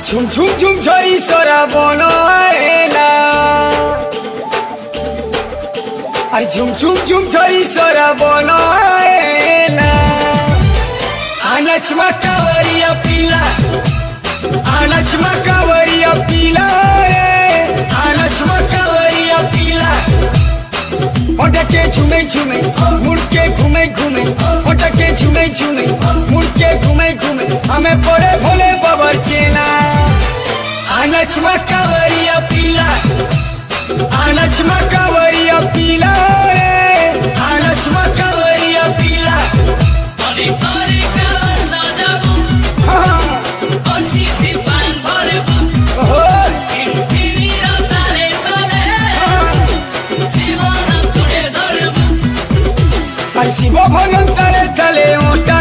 झुम झुम झुम झरी सोरा बनाएना अरे झुम झुम झुम झरी सोरा बनाएना आनच मकावरिया पीला आनच मकावरिया पीला आनच मकावरिया पीला मोटके झूमे झूमे मुड़ के घूमे घूमे मोटके झूमे झूमे मुड़ के घूमे घूमे हमें पड़े भोले बाबा चेना आनच मकावरिया पीला आनच मकावरिया पीला आनच मकावरिया पीला अरे अरे प्यार सादाबू कौन-सी थी पान भरबू इंटीरिया ताले ताले शिवाना तुड़े धरबू शिव भगवान तले तले ओटा